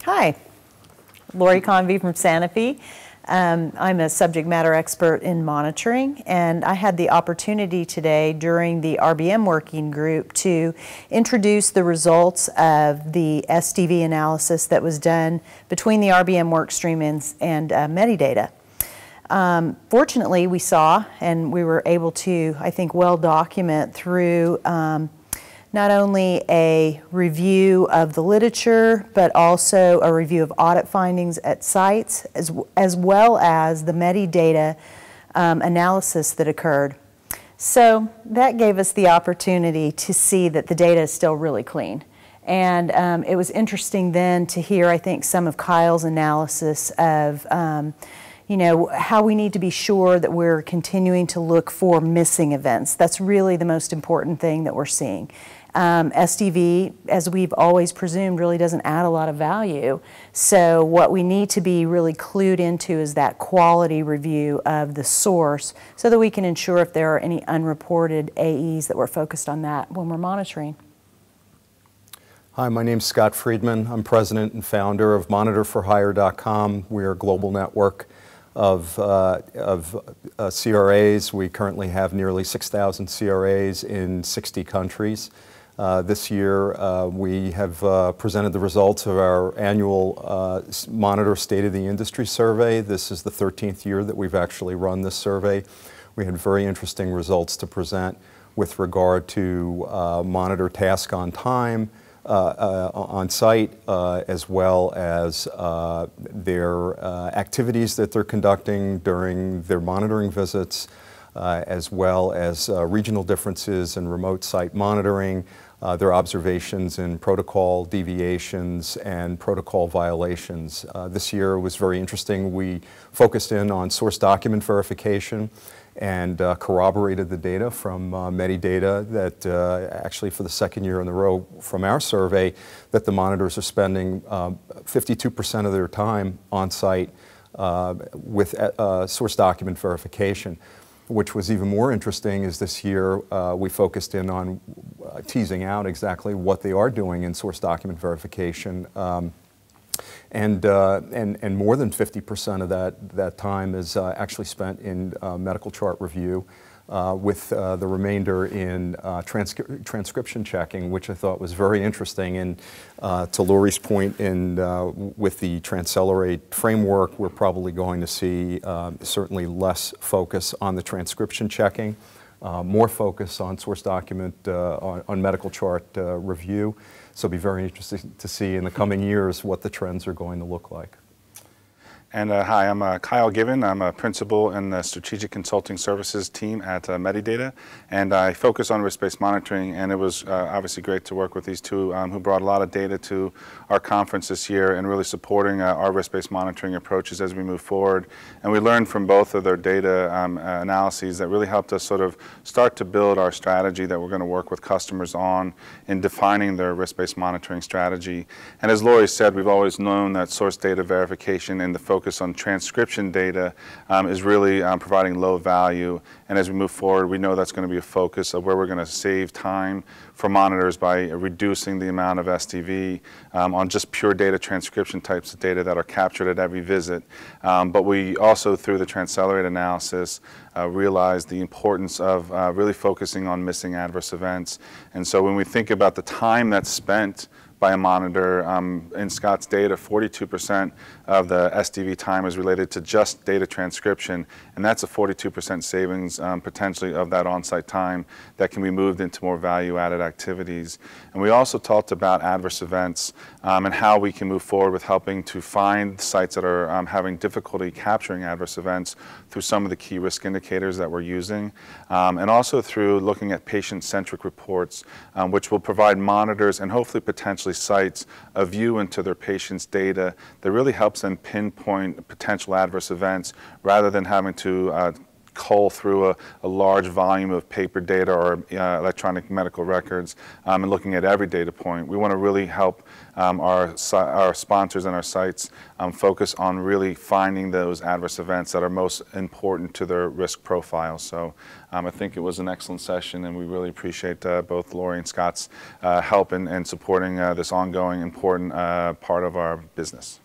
Hi, Lori Convy from Sanofi. I'm a subject matter expert in monitoring, and I had the opportunity today during the RBM working group to introduce the results of the SDV analysis that was done between the RBM workstream and Medidata. Fortunately, we saw, and we were able to, I think, well document through not only a review of the literature, but also a review of audit findings at sites, as well as the Medidata analysis that occurred. So that gave us the opportunity to see that the data is still really clean. And it was interesting then to hear, I think, some of Kyle's analysis of you know, how we need to be sure that we're continuing to look for missing events. That's really the most important thing that we're seeing. SDV, as we've always presumed, really doesn't add a lot of value. So what we need to be really clued into is that quality review of the source so that we can ensure if there are any unreported AEs that we're focused on that when we're monitoring. Hi, my name's Scott Freedman. I'm president and founder of MonitorForHire.com. We're a global network of CRAs. We currently have nearly 6,000 CRAs in 60 countries. This year we have presented the results of our annual Monitor State of the Industry survey. This is the 13th year that we've actually run this survey. We had very interesting results to present with regard to monitor task on time, on site, as well as their activities that they're conducting during their monitoring visits, as well as regional differences in remote site monitoring, their observations in protocol deviations and protocol violations. This year was very interesting. We focused in on source document verification and corroborated the data from Medidata that actually for the second year in a row from our survey that the monitors are spending 52% of their time on site with source document verification. Which was even more interesting is this year we focused in on teasing out exactly what they are doing in source document verification. And more than 50% of that time is actually spent in medical chart review, with the remainder in transcription checking, which I thought was very interesting. And to Lori's point, with the TransCelerate framework, we're probably going to see certainly less focus on the transcription checking, more focus on source document, on medical chart review. So it'll be very interesting to see in the coming years what the trends are going to look like. And hi, I'm Kyle Given. I'm a principal in the Strategic Consulting Services team at Medidata, and I focus on risk-based monitoring, and it was obviously great to work with these two who brought a lot of data to our conference this year and really supporting our risk-based monitoring approaches as we move forward. And we learned from both of their data analyses that really helped us sort of start to build our strategy that we're going to work with customers on in defining their risk-based monitoring strategy. And as Lori said, we've always known that source data verification and the focus on transcription data is really providing low value, and as we move forward we know that's going to be a focus of where we're going to save time for monitors by reducing the amount of SDV on just pure data transcription types of data that are captured at every visit. But we also, through the TransCelerate analysis, realized the importance of really focusing on missing adverse events. And so when we think about the time that's spent by a monitor, in Scott's data, 42% of the SDV time is related to just data transcription, and that's a 42% savings potentially of that on-site time that can be moved into more value-added activities. And we also talked about adverse events and how we can move forward with helping to find sites that are having difficulty capturing adverse events through some of the key risk indicators that we're using, and also through looking at patient-centric reports, which will provide monitors and hopefully potentially sites a view into their patients' data that really helps them pinpoint potential adverse events rather than having to cull through a large volume of paper data or electronic medical records and looking at every data point. We want to really help our sponsors and our sites focus on really finding those adverse events that are most important to their risk profile. So I think it was an excellent session, and we really appreciate both Lori and Scott's help in supporting this ongoing important part of our business.